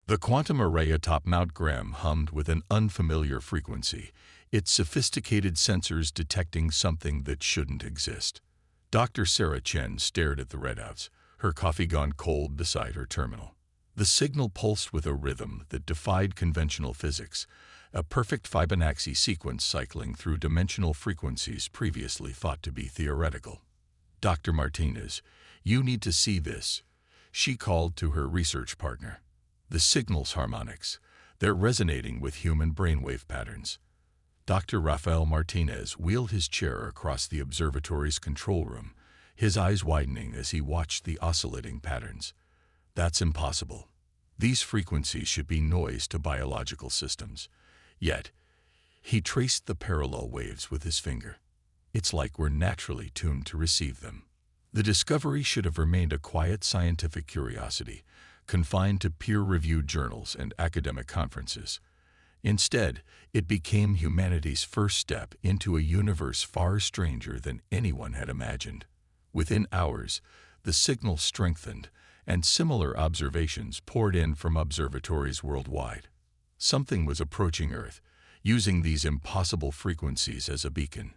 The quantum array atop Mount Graham hummed with an unfamiliar frequency, its sophisticated sensors detecting something that shouldn't exist. Dr. Sarah Chen stared at the readouts, her coffee gone cold beside her terminal. The signal pulsed with a rhythm that defied conventional physics, a perfect Fibonacci sequence cycling through dimensional frequencies previously thought to be theoretical. "Dr. Martinez, you need to see this," she called to her research partner. "The signal's harmonics. They're resonating with human brainwave patterns." Dr. Rafael Martinez wheeled his chair across the observatory's control room, his eyes widening as he watched the oscillating patterns. "That's impossible. These frequencies should be noise to biological systems. Yet, he traced the parallel waves with his finger. It's like we're naturally tuned to receive them." The discovery should have remained a quiet scientific curiosity, confined to peer-reviewed journals and academic conferences. Instead, it became humanity's first step into a universe far stranger than anyone had imagined. Within hours, the signal strengthened, and similar observations poured in from observatories worldwide. Something was approaching Earth, using these impossible frequencies as a beacon.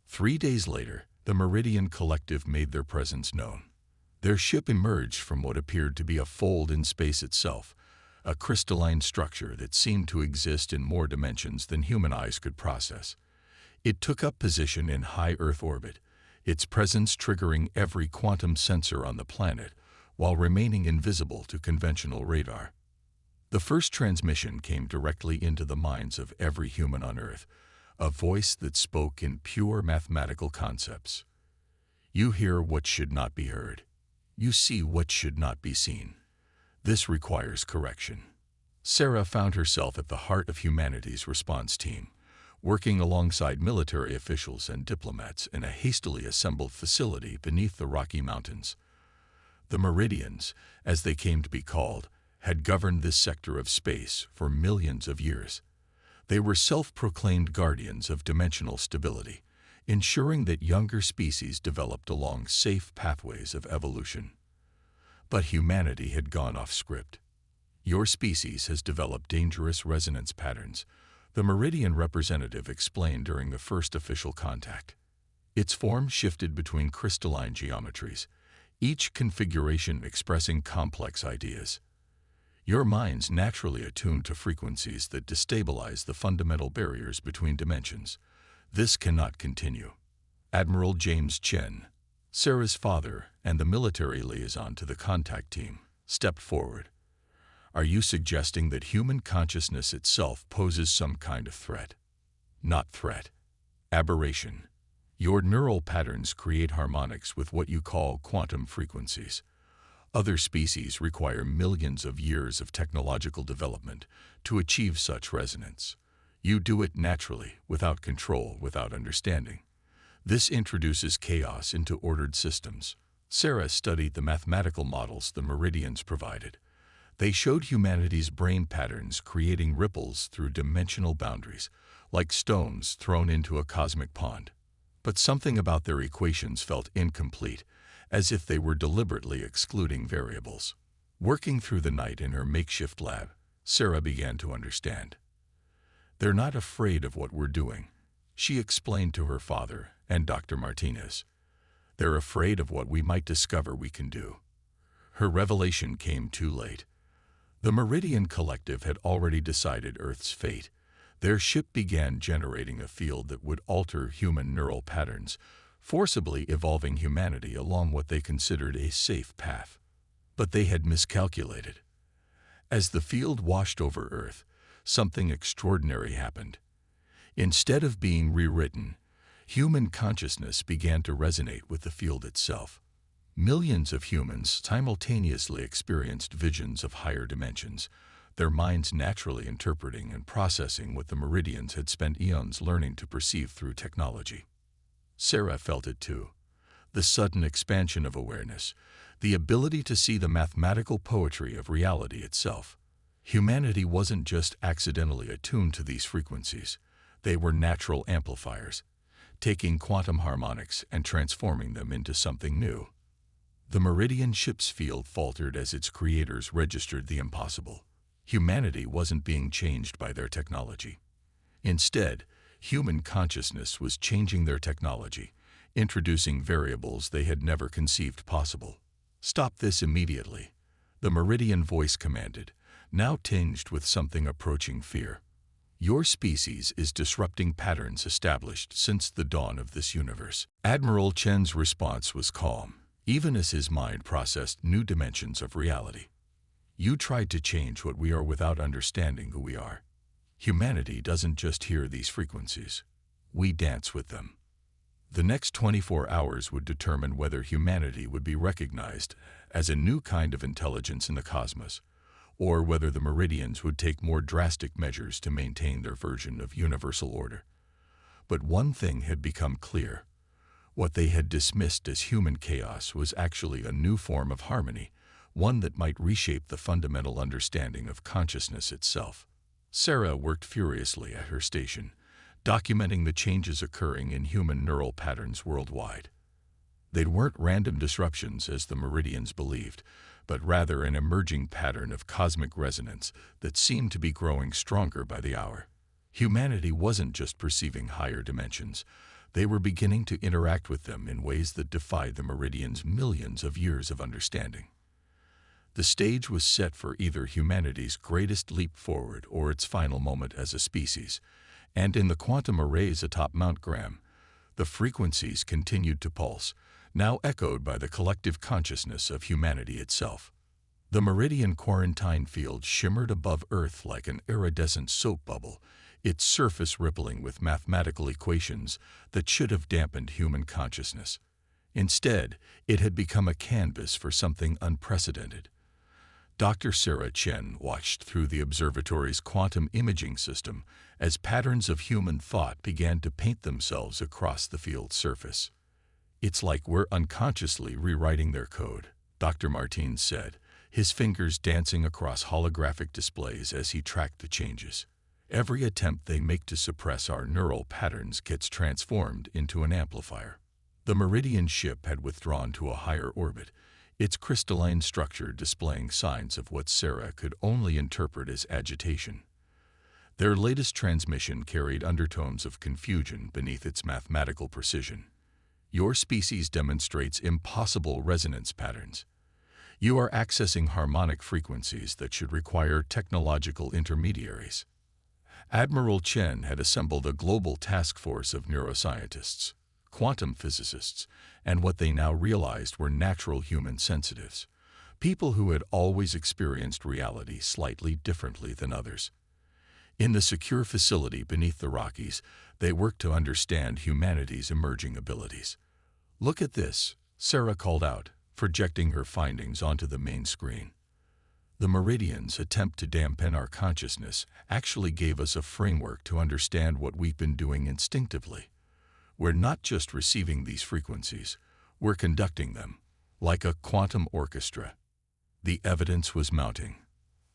3 days later, the Meridian Collective made their presence known. Their ship emerged from what appeared to be a fold in space itself, a crystalline structure that seemed to exist in more dimensions than human eyes could process. It took up position in high Earth orbit, its presence triggering every quantum sensor on the planet, while remaining invisible to conventional radar. The first transmission came directly into the minds of every human on Earth, a voice that spoke in pure mathematical concepts. "You hear what should not be heard. You see what should not be seen. This requires correction." Sarah found herself at the heart of humanity's response team, working alongside military officials and diplomats in a hastily assembled facility beneath the Rocky Mountains. The Meridians, as they came to be called, had governed this sector of space for millions of years. They were self-proclaimed guardians of dimensional stability, ensuring that younger species developed along safe pathways of evolution. But humanity had gone off script. "Your species has developed dangerous resonance patterns," the Meridian representative explained during the first official contact. Its form shifted between crystalline geometries, each configuration expressing complex ideas. "Your mind's naturally attuned to frequencies that destabilize the fundamental barriers between dimensions. This cannot continue." Admiral James Chen, Sarah's father and the military liaison to the contact team, stepped forward. "Are you suggesting that human consciousness itself poses some kind of threat?" "Not threat. Aberration. Your neural patterns create harmonics with what you call quantum frequencies. Other species require millions of years of technological development to achieve such resonance. You do it naturally, without control, without understanding. This introduces chaos into ordered systems." Sarah studied the mathematical models the Meridians provided. They showed humanity's brain patterns creating ripples through dimensional boundaries, like stones thrown into a cosmic pond. But something about their equations felt incomplete, as if they were deliberately excluding variables. Working through the night in her makeshift lab, Sarah began to understand. "They're not afraid of what we're doing," she explained to her father and Dr. Martinez. "They're afraid of what we might discover we can do." Her revelation came too late. The Meridian Collective had already decided Earth's fate. Their ship began generating a field that would alter human neural patterns, forcibly evolving humanity along what they considered a safe path. But they had miscalculated. As the field washed over Earth, something extraordinary happened. Instead of being rewritten, human consciousness began to resonate with the field itself. Millions of humans simultaneously experienced visions of higher dimensions, their minds naturally interpreting and processing what the Meridians had spent eons learning to perceive through technology. Sarah felt it too. The sudden expansion of awareness, the ability to see the mathematical poetry of reality itself. Humanity wasn't just accidentally attuned to these frequencies. They were natural amplifiers, taking quantum harmonics and transforming them into something new. The Meridian ship's field faltered as its creators registered the impossible. Humanity wasn't being changed by their technology. Instead, human consciousness was changing their technology, introducing variables they had never conceived possible. "Stop this immediately," the Meridian voice commanded, now tinged with something approaching fear. "Your species is disrupting patterns established since the dawn of this universe." Admiral Chen's response was calm, even as his mind processed new dimensions of reality. "You tried to change what we are without understanding who we are. Humanity doesn't just hear these frequencies. We dance with them." The next 24 hours would determine whether humanity would be recognized as a new kind of intelligence in the cosmos, or whether the Meridians would take more drastic measures to maintain their version of universal order. But one thing had become clear. What they had dismissed as human chaos was actually a new form of harmony, one that might reshape the fundamental understanding of consciousness itself. Sarah worked furiously at her station, documenting the changes occurring in human neural patterns worldwide. They weren't random disruptions, as the Meridians believed, but rather an emerging pattern of cosmic resonance that seemed to be growing stronger by the hour. Humanity wasn't just perceiving higher dimensions. They were beginning to interact with them in ways that defied the Meridians' millions of years of understanding. The stage was set for either humanity's greatest leap forward or its final moment as a species, and in the quantum arrays atop Mount Graham, the frequencies continued to pulse, now echoed by the collective consciousness of humanity itself. The Meridian quarantine field shimmered above Earth like an iridescent soap bubble, its surface rippling with mathematical equations that should have dampened human consciousness. Instead, it had become a canvas for something unprecedented. Dr. Sarah Chen watched through the observatory's quantum imaging system as patterns of human thought began to paint themselves across the field's surface. "It's like we're unconsciously rewriting their code," Dr. Martins said, his fingers dancing across holographic displays as he tracked the changes. "Every attempt they make to suppress our neural patterns gets transformed into an amplifier." The Meridian ship had withdrawn to a higher orbit, its crystalline structure displaying signs of what Sarah could only interpret as agitation. Their latest transmission carried undertones of confusion beneath its mathematical precision. "Your species demonstrates impossible resonance patterns. You are accessing harmonic frequencies that should require technological intermediaries." Admiral Chen had assembled a global task force of neuroscientists, quantum physicists, and what they now realized were natural human sensitives, people who had always experienced reality slightly differently than others. In the secure facility beneath the Rockies, they worked to understand humanity's emerging abilities. "Look at this," Sarah called out, projecting her findings onto the main screen. "The Meridians' attempt to dampen our consciousness actually gave us a framework to understand what we've been doing instinctively. We're not just receiving these frequencies, we're conducting them, like a quantum orchestra." The evidence was mounting.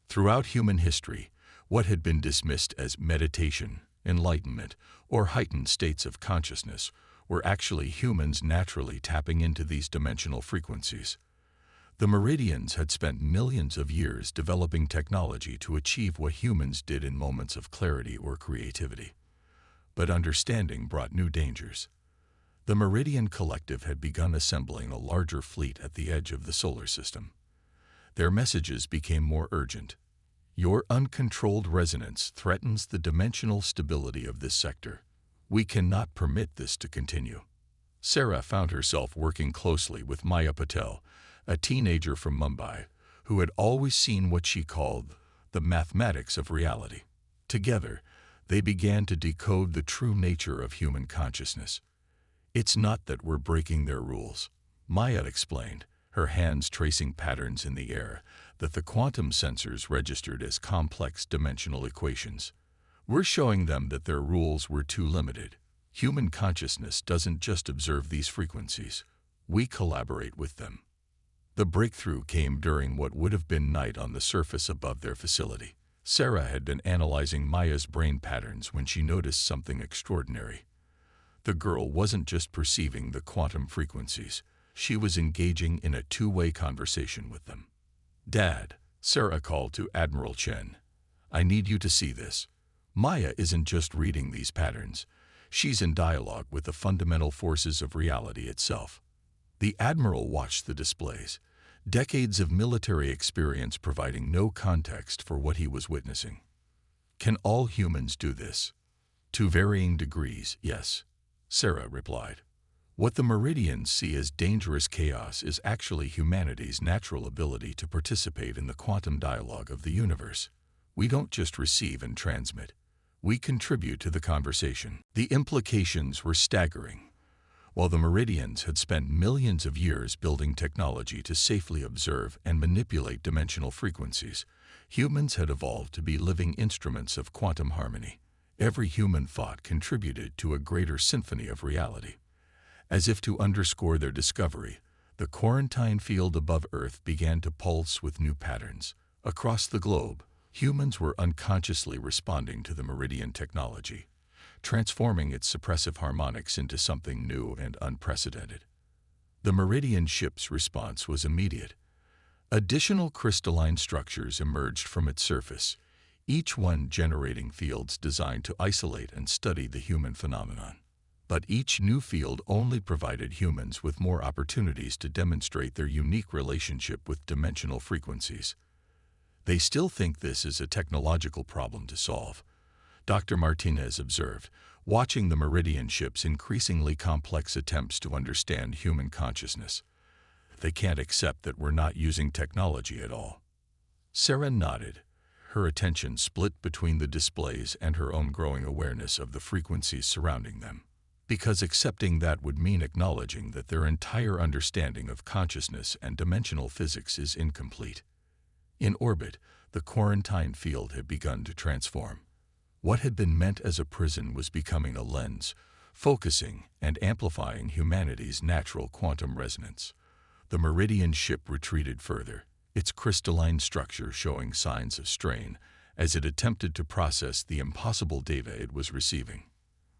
Throughout human history, what had been dismissed as meditation, enlightenment, or heightened states of consciousness were actually humans naturally tapping into these dimensional frequencies. The Meridians had spent millions of years developing technology to achieve what humans did in moments of clarity or creativity. But understanding brought new dangers. The Meridian Collective had begun assembling a larger fleet at the edge of the solar system. Their messages became more urgent. "Your uncontrolled resonance threatens the dimensional stability of this sector. We cannot permit this to continue." Sarah found herself working closely with Maya Patel, a teenager from Mumbai, who had always seen what she called the mathematics of reality. Together, they began to decode the true nature of human consciousness. "It's not that we're breaking their rules," Maya explained, her hands tracing patterns in the air that the quantum sensors registered as complex dimensional equations. "We're showing them that their rules were too limited. Human consciousness doesn't just observe these frequencies. We collaborate with them." The breakthrough came during what would have been night on the surface above their facility. Sarah had been analyzing Maya's brain patterns when she noticed something extraordinary. The girl wasn't just perceiving the quantum frequencies, she was engaging in a two-way conversation with them. "Dad," Sarah called to Admiral Chen, I need you to see this. Maya isn't just reading these patterns. She's in dialogue with the fundamental forces of reality itself. The admiral watched the displays, decades of military experience providing no context for what he was witnessing. Can all humans do this? To varying degrees, yes, Sarah replied. What the Meridians see as dangerous chaos is actually humanity's natural ability to participate in the quantum dialogue of the universe. We don't just receive and transmit. We contribute to the conversation. The implications were staggering. While the Meridians had spent millions of years building technology to safely observe and manipulate dimensional frequencies, humans had evolved to be living instruments of quantum harmony. Every human thought contributed to a greater symphony of reality. As if to underscore their discovery, the quarantine field above Earth began to pulse with new patterns. Across the globe, humans were unconsciously responding to the Meridian technology, transforming its suppressive harmonics into something new and unprecedented. The Meridian ship's response was immediate. Additional crystalline structures emerged from its surface, each one generating fields designed to isolate and study the human phenomenon. But each new field only provided humans with more opportunities to demonstrate their unique relationship with dimensional frequencies. They still think this is a technological problem to solve, Dr. Martinez observed, watching the Meridian ship's increasingly complex attempts to understand human consciousness. They can't accept that we're not using technology at all. Sarah nodded, her attention split between the displays and her own growing awareness of the frequencies surrounding them. Because accepting that would mean acknowledging that their entire understanding of consciousness and dimensional physics is incomplete. In orbit, the quarantine field had begun to transform. What had been meant as a prison was becoming a lens, focusing and amplifying humanity's natural quantum resonance. The Meridian ship retreated further, its crystalline structure showing signs of strain as it attempted to process the impossible data it was receiving.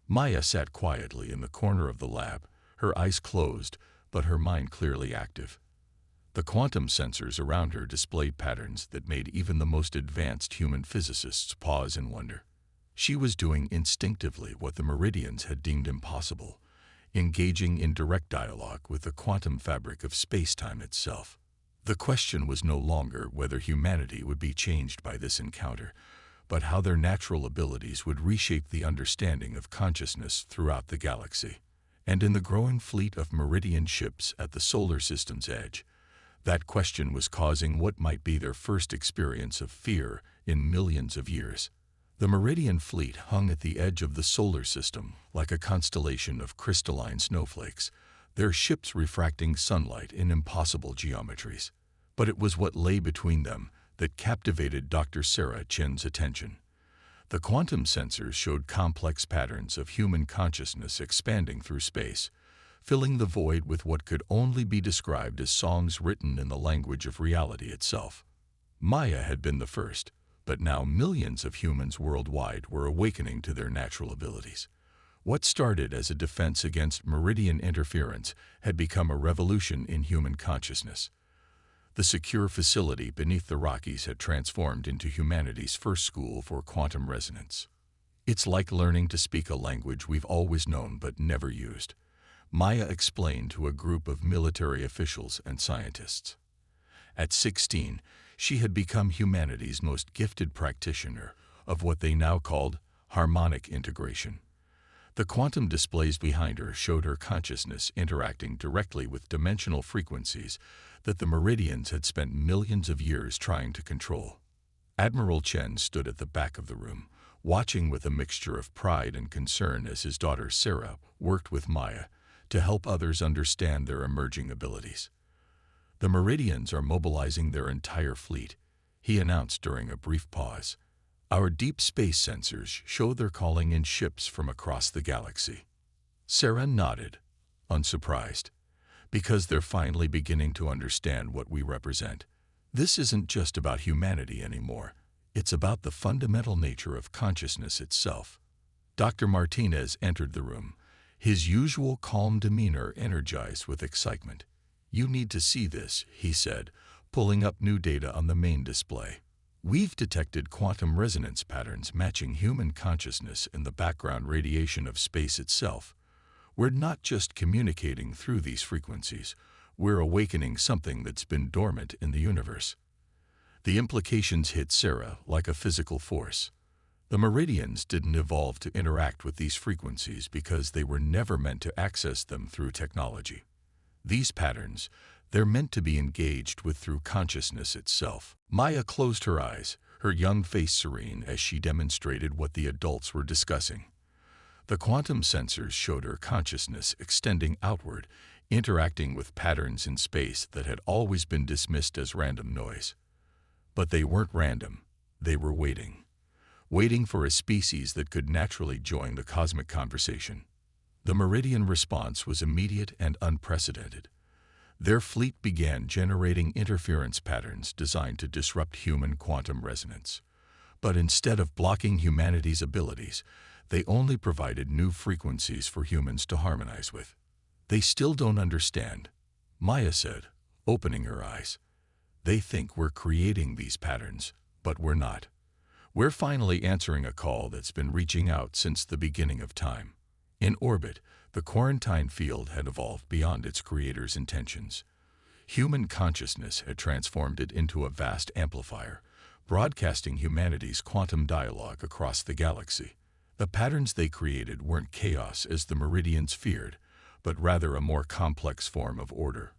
Maya sat quietly in the corner of the lab, her eyes closed, but her mind clearly active. The quantum sensors around her displayed patterns that made even the most advanced human physicists pause in wonder. She was doing instinctively what the Meridians had deemed impossible, engaging in direct dialogue with the quantum fabric of space-time itself. The question was no longer whether humanity would be changed by this encounter, but how their natural abilities would reshape the understanding of consciousness throughout the galaxy. And in the growing fleet of Meridian ships at the solar system's edge, that question was causing what might be their first experience of fear in millions of years. The Meridian fleet hung at the edge of the solar system like a constellation of crystalline snowflakes, their ships refracting sunlight in impossible geometries. But it was what lay between them that captivated Dr. Sarah Chen's attention. The quantum sensors showed complex patterns of human consciousness expanding through space, filling the void with what could only be described as songs written in the language of reality itself. Maya had been the first, but now millions of humans worldwide were awakening to their natural abilities. What started as a defense against Meridian interference had become a revolution in human consciousness. The secure facility beneath the Rockies had transformed into humanity's first school for quantum resonance. It's like learning to speak a language we've always known but never used, Maya explained to a group of military officials and scientists. At 16, she had become humanity's most gifted practitioner of what they now called harmonic integration. The quantum displays behind her showed her consciousness interacting directly with dimensional frequencies that the Meridians had spent millions of years trying to control. Admiral Chen stood at the back of the room, watching with a mixture of pride and concern as his daughter Sarah worked with Maya to help others understand their emerging abilities. "The Meridians are mobilizing their entire fleet," he announced during a brief pause. "Our deep space sensors show they're calling in ships from across the galaxy." Sarah nodded, unsurprised, because they're finally beginning to understand what we represent. This isn't just about humanity anymore. It's about the fundamental nature of consciousness itself. Dr. Martinez entered the room, his usual calm demeanor energized with excitement. "You need to see this," he said, pulling up new data on the main display. We've detected quantum resonance patterns matching human consciousness in the background radiation of space itself. We're not just communicating through these frequencies, we're awakening something that's been dormant in the universe. The implications hit Sarah like a physical force. The meridians didn't evolve to interact with these frequencies because they were never meant to access them through technology. These patterns, they're meant to be engaged with through consciousness itself. Maya closed her eyes, her young face serene as she demonstrated what the adults were discussing. The quantum sensors showed her consciousness extending outward, interacting with patterns in space that had always been dismissed as random noise. But they weren't random. They were waiting for a species that could naturally join the cosmic conversation. The meridian response was immediate and unprecedented. Their fleet began generating interference patterns designed to disrupt human quantum resonance. But instead of blocking humanity's abilities, they only provided new frequencies for humans to harmonize with. They still don't understand, Maya said, opening her eyes. They think we're creating these patterns, but we're not. We're finally answering a call that's been reaching out since the beginning of time. In orbit, the quarantine field had evolved beyond its creator's intentions. Human consciousness had transformed it into a vast amplifier, broadcasting humanity's quantum dialogue across the galaxy. The patterns they created weren't chaos as the meridians feared, but rather a more complex form of order,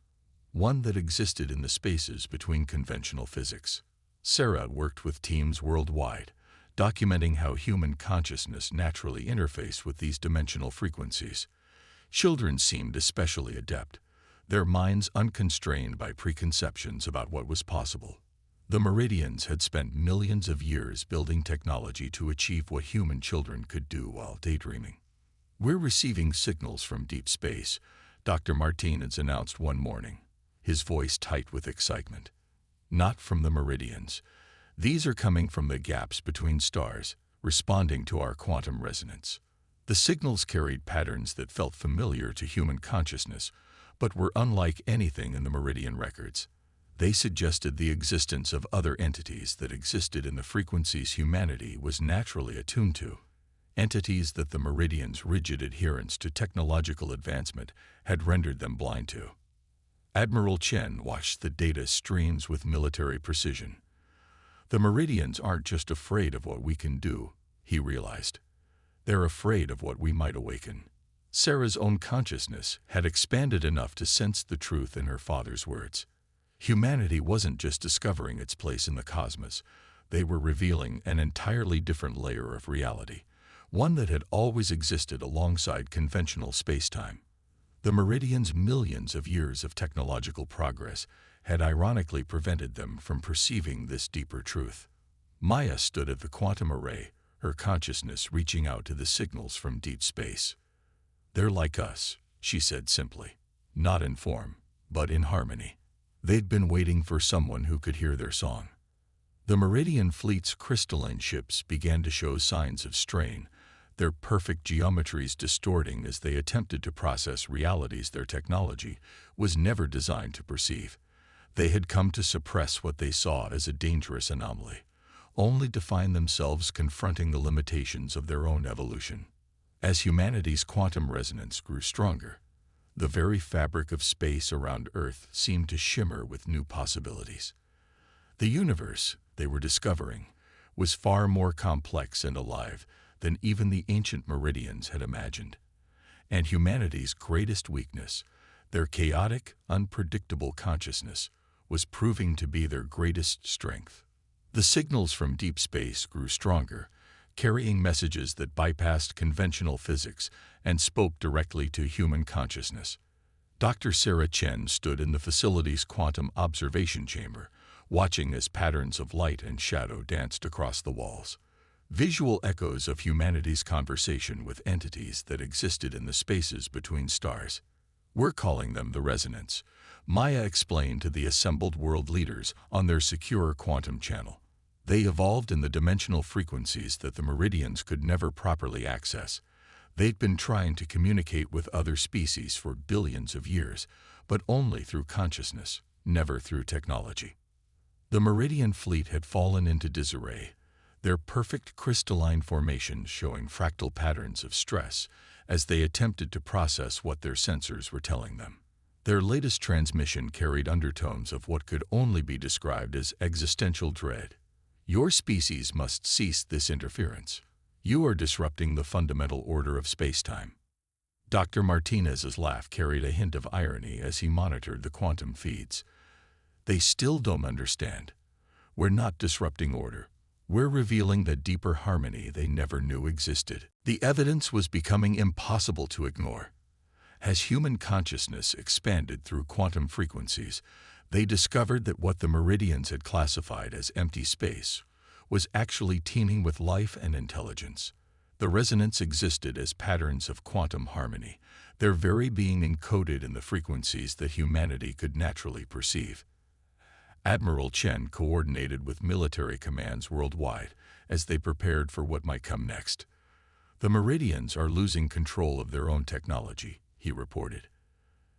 one that existed in the spaces between conventional physics. Sarah worked with teams worldwide, documenting how human consciousness naturally interfaced with these dimensional frequencies. Children seemed especially adept, their minds unconstrained by preconceptions about what was possible. The meridians had spent millions of years building technology to achieve what human children could do while daydreaming. "We're receiving signals from deep space," Dr. Martinez announced one morning, his voice tight with excitement. "Not from the meridians. These are coming from the gaps between stars, responding to our quantum resonance." The signals carried patterns that felt familiar to human consciousness, but were unlike anything in the meridian records. They suggested the existence of other entities that existed in the frequencies humanity was naturally attuned to, entities that the meridians' rigid adherence to technological advancement had rendered them blind to. Admiral Chen watched the data streams with military precision. The meridians aren't just afraid of what we can do, he realized. They're afraid of what we might awaken. Sarah's own consciousness had expanded enough to sense the truth in her father's words. Humanity wasn't just discovering its place in the cosmos. They were revealing an entirely different layer of reality, one that had always existed alongside conventional space-time. The meridians' millions of years of technological progress had ironically prevented them from perceiving this deeper truth. Maya stood at the quantum array, her consciousness reaching out to the signals from deep space. "They're like us," she said simply, "not in form, but in harmony." They'd been waiting for someone who could hear their song. The Meridian Fleet's crystalline ships began to show signs of strain, their perfect geometries distorting as they attempted to process realities their technology was never designed to perceive. They had come to suppress what they saw as a dangerous anomaly, only to find themselves confronting the limitations of their own evolution. As humanity's quantum resonance grew stronger, the very fabric of space around Earth seemed to shimmer with new possibilities. The universe, they were discovering, was far more complex and alive than even the ancient meridians had imagined. And humanity's greatest weakness, their chaotic, unpredictable consciousness, was proving to be their greatest strength. The signals from deep space grew stronger, carrying messages that bypassed conventional physics and spoke directly to human consciousness. Dr. Sarah Chen stood in the facility's quantum observation chamber, watching as patterns of light and shadow danced across the walls. Visual echoes of humanity's conversation with entities that existed in the spaces between stars. "We're calling them the resonance," Maya explained to the assembled world leaders on their secure quantum channel. They evolved in the dimensional frequencies that the meridians could never properly access. They'd been trying to communicate with other species for billions of years, but only through consciousness, never through technology. The Meridian fleet had fallen into disarray, their perfect crystalline formations showing fractal patterns of stress as they attempted to process what their sensors were telling them. Their latest transmission carried undertones of what could only be described as existential dread. Your species must cease this interference. You are disrupting the fundamental order of spacetime. Dr. Martinez's laugh carried a hint of irony as he monitored the quantum feeds. They still don't understand. We're not disrupting order. We're revealing the deeper harmony they never knew existed. The evidence was becoming impossible to ignore. As human consciousness expanded through quantum frequencies, they discovered that what the Meridians had classified as empty space was actually teeming with life and intelligence. The resonance existed as patterns of quantum harmony, their very being encoded in the frequencies that humanity could naturally perceive. Admiral Chen coordinated with military commands worldwide as they prepared for what might come next. The Meridians are losing control of their own technology, he reported.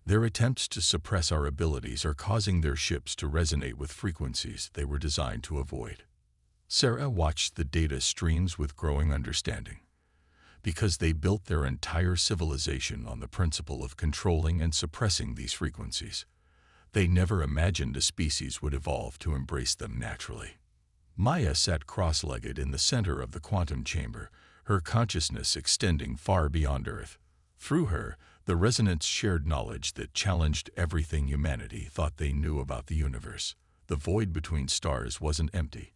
Their attempts to suppress our abilities are causing their ships to resonate with frequencies they were designed to avoid. Sarah watched the data streams with growing understanding. Because they built their entire civilization on the principle of controlling and suppressing these frequencies, they never imagined a species would evolve to embrace them naturally. Maya sat cross-legged in the center of the quantum chamber, her consciousness extending far beyond Earth. Through her, the resonance shared knowledge that challenged everything humanity thought they knew about the universe. The void between stars wasn't empty.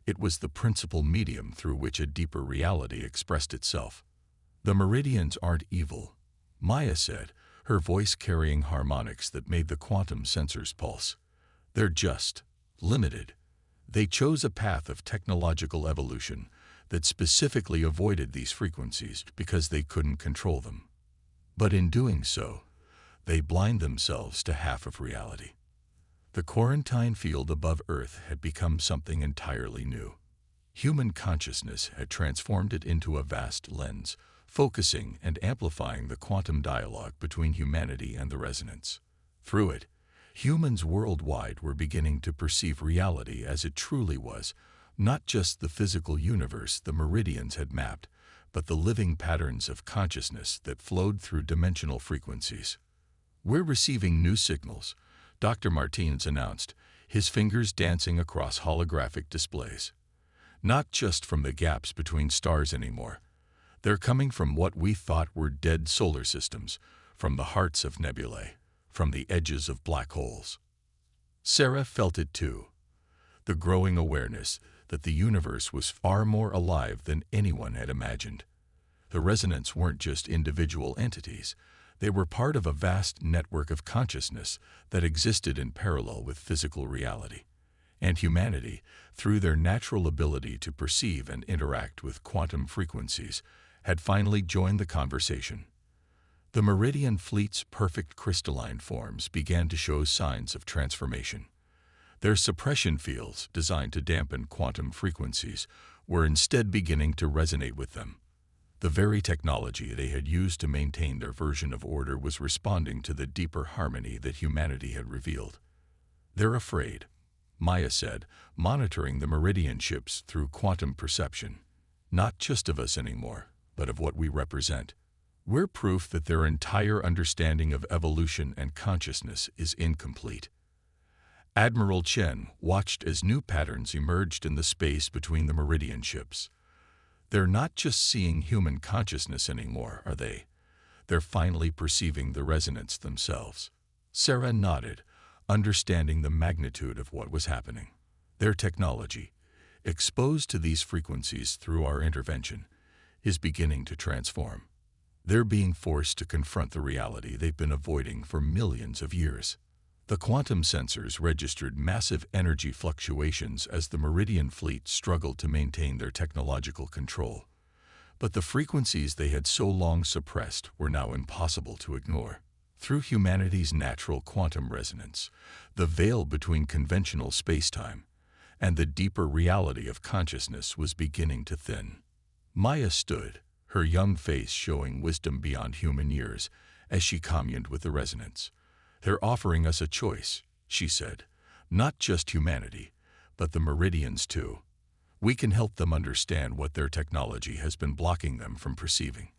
It was the principal medium through which a deeper reality expressed itself. The Meridians aren't evil, Maya said, her voice carrying harmonics that made the quantum sensors pulse. They're just limited. They chose a path of technological evolution that specifically avoided these frequencies because they couldn't control them. But in doing so, they blind themselves to half of reality. The quarantine field above Earth had become something entirely new. Human consciousness had transformed it into a vast lens, focusing and amplifying the quantum dialogue between humanity and the resonance. Through it, humans worldwide were beginning to perceive reality as it truly was, not just the physical universe the Meridians had mapped, but the living patterns of consciousness that flowed through dimensional frequencies. We're receiving new signals, Dr. Martinez announced, his fingers dancing across holographic displays. Not just from the gaps between stars anymore. They're coming from what we thought were dead solar systems, from the hearts of nebulae, from the edges of black holes. Sarah felt it too. The growing awareness that the universe was far more alive than anyone had imagined. The resonance weren't just individual entities. They were part of a vast network of consciousness that existed in parallel with physical reality. And humanity, through their natural ability to perceive and interact with quantum frequencies, had finally joined the conversation. The Meridian fleet's perfect crystalline forms began to show signs of transformation. Their suppression fields, designed to dampen quantum frequencies, were instead beginning to resonate with them. The very technology they had used to maintain their version of order was responding to the deeper harmony that humanity had revealed. They're afraid, Maya said, monitoring the Meridian ships through quantum perception. Not just of us anymore, but of what we represent. We're proof that their entire understanding of evolution and consciousness is incomplete. Admiral Chen watched as new patterns emerged in the space between the Meridian ships. They're not just seeing human consciousness anymore, are they? They're finally perceiving the resonance themselves. Sarah nodded, understanding the magnitude of what was happening. Their technology, exposed to these frequencies through our intervention, is beginning to transform. They're being forced to confront the reality they've been avoiding for millions of years. The quantum sensors registered massive energy fluctuations as the Meridian fleet struggled to maintain their technological control. But the frequencies they had so long suppressed were now impossible to ignore. Through humanity's natural quantum resonance, the veil between conventional spacetime and the deeper reality of consciousness was beginning to thin. Maya stood, her young face showing wisdom beyond human years, as she communed with the resonance. They're offering us a choice, she said. Not just humanity, but the meridians too. We can help them understand what their technology has been blocking them from perceiving.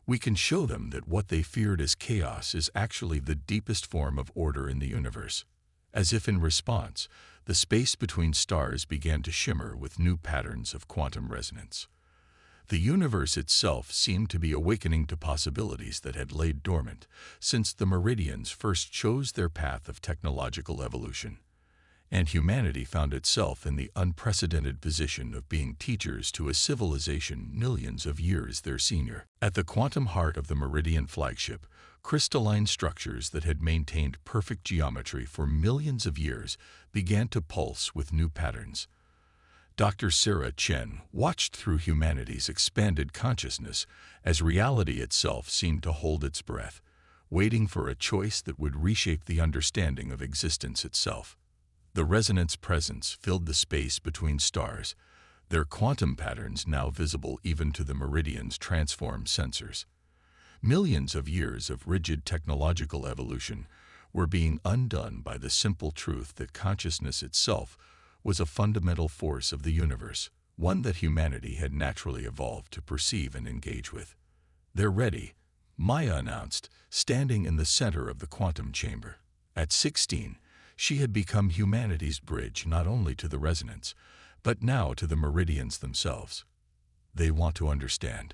We can show them that what they feared as chaos is actually the deepest form of order in the universe. As if in response, the space between stars began to shimmer with new patterns of quantum resonance. The universe itself seemed to be awakening to possibilities that had laid dormant since the meridians first chose their path of technological evolution. And humanity found itself in the unprecedented position of being teachers to a civilization millions of years their senior. At the quantum heart of the Meridian flagship, crystalline structures that had maintained perfect geometry for millions of years began to pulse with new patterns. Dr. Sarah Chen watched through humanity's expanded consciousness as reality itself seemed to hold its breath, waiting for a choice that would reshape the understanding of existence itself. The resonance presence filled the space between stars, their quantum patterns now visible even to the meridian's transformed sensors. Millions of years of rigid technological evolution were being undone by the simple truth that consciousness itself was a fundamental force of the universe, one that humanity had naturally evolved to perceive and engage with. "They're ready," Maya announced, standing in the center of the quantum chamber. At 16, she had become humanity's bridge not only to the resonance, but now to the meridians themselves. They want to understand.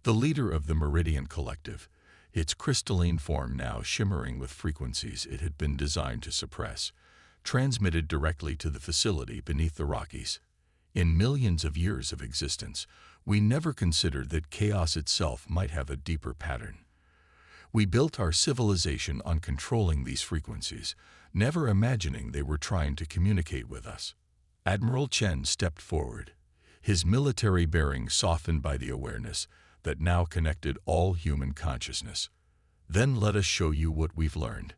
The leader of the Meridian Collective, its crystalline form now shimmering with frequencies it had been designed to suppress, transmitted directly to the facility beneath the Rockies. In millions of years of existence, we never considered that chaos itself might have a deeper pattern. We built our civilization on controlling these frequencies, never imagining they were trying to communicate with us. Admiral Chen stepped forward, his military bearing softened by the awareness that now connected all human consciousness. "Then let us show you what we've learned.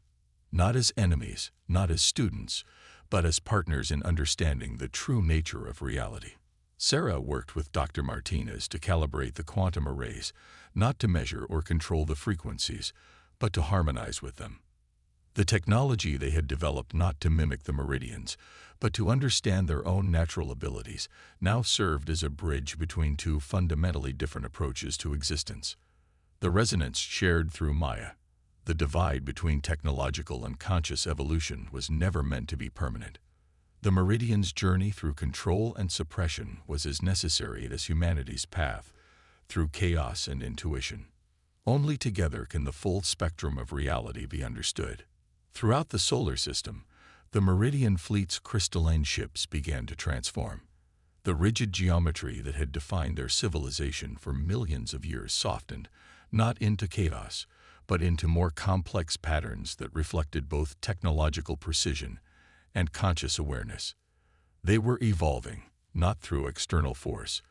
Not as enemies, not as students, but as partners in understanding the true nature of reality." Sarah worked with Dr. Martinez to calibrate the quantum arrays, not to measure or control the frequencies, but to harmonize with them. The technology they had developed not to mimic the meridians, but to understand their own natural abilities, now served as a bridge between two fundamentally different approaches to existence. The resonance shared through Maya, the divide between technological and conscious evolution, was never meant to be permanent. The meridian's journey through control and suppression was as necessary as humanity's path through chaos and intuition. Only together can the full spectrum of reality be understood. Throughout the solar system, the Meridian fleet's crystalline ships began to transform. The rigid geometry that had defined their civilization for millions of years softened, not into chaos, but into more complex patterns that reflected both technological precision and conscious awareness. They were evolving, not through external force,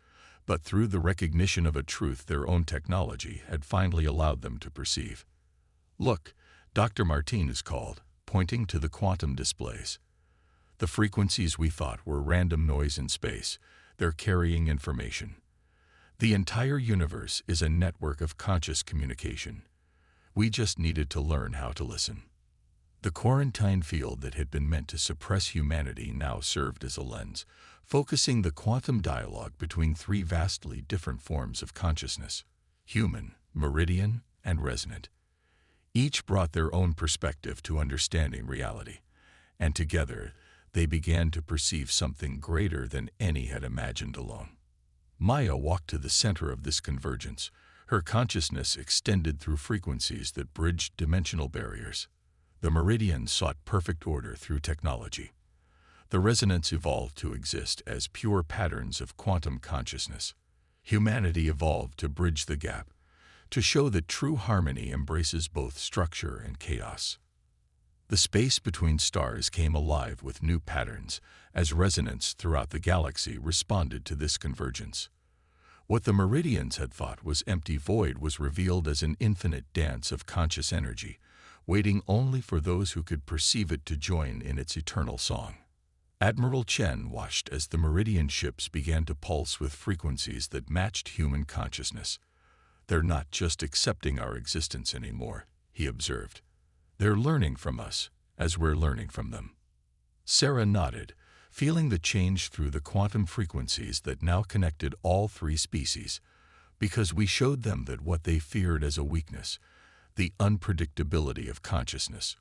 but through the recognition of a truth their own technology had finally allowed them to perceive. "Look," Dr. Martinez called, pointing to the quantum displays. "The frequencies we thought were random noise in space, they're carrying information. The entire universe is a network of conscious communication. We just needed to learn how to listen." The quarantine field that had been meant to suppress humanity now served as a lens, focusing the quantum dialogue between three vastly different forms of consciousness: human, meridian, and resonant. Each brought their own perspective to understanding reality, and together they began to perceive something greater than any had imagined alone. Maya walked to the center of this convergence, her consciousness extended through frequencies that bridged dimensional barriers. The meridian sought perfect order through technology. The resonance evolved to exist as pure patterns of quantum consciousness. Humanity evolved to bridge the gap, to show that true harmony embraces both structure and chaos. The space between stars came alive with new patterns as resonance throughout the galaxy responded to this convergence. What the meridians had thought was empty void was revealed as an infinite dance of conscious energy, waiting only for those who could perceive it to join in its eternal song. Admiral Chen watched as the meridian ships began to pulse with frequencies that matched human consciousness. "They're not just accepting our existence anymore," he observed. "They're learning from us as we're learning from them." Sarah nodded, feeling the change through the quantum frequencies that now connected all three species, because we showed them that what they feared as a weakness, the unpredictability of consciousness,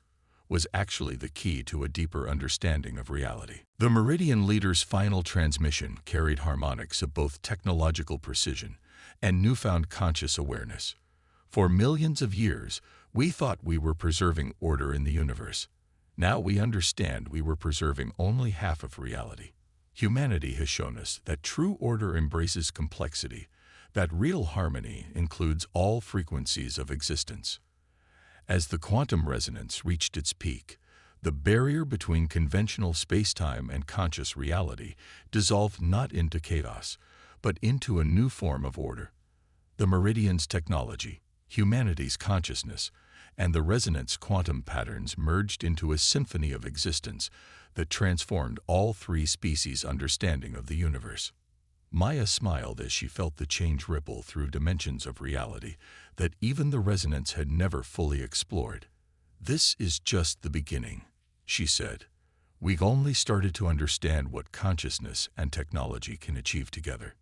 was actually the key to a deeper understanding of reality. The Meridian Leader's final transmission carried harmonics of both technological precision and newfound conscious awareness. For millions of years, we thought we were preserving order in the universe. Now we understand we were preserving only half of reality. Humanity has shown us that true order embraces complexity, that real harmony includes all frequencies of existence. As the quantum resonance reached its peak, the barrier between conventional space-time and conscious reality dissolved not into chaos, but into a new form of order. The Meridian's technology, humanity's consciousness, and the resonance quantum patterns merged into a symphony of existence that transformed all three species' understanding of the universe. Maya smiled as she felt the change ripple through dimensions of reality that even the resonance had never fully explored. "This is just the beginning," she said. "We've only started to understand what consciousness and technology can achieve together."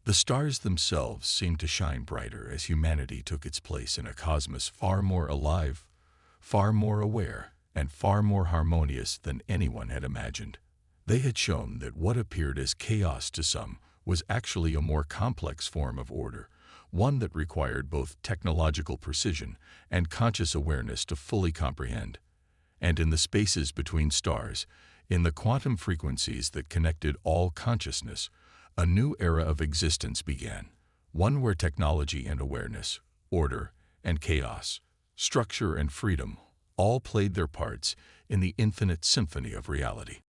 The stars themselves seemed to shine brighter as humanity took its place in a cosmos far more alive, far more aware, and far more harmonious than anyone had imagined. They had shown that what appeared as chaos to some was actually a more complex form of order, one that required both technological precision and conscious awareness to fully comprehend. And in the spaces between stars, in the quantum frequencies that connected all consciousness, a new era of existence began, one where technology and awareness, order and chaos, structure and freedom all played their parts in the infinite symphony of reality.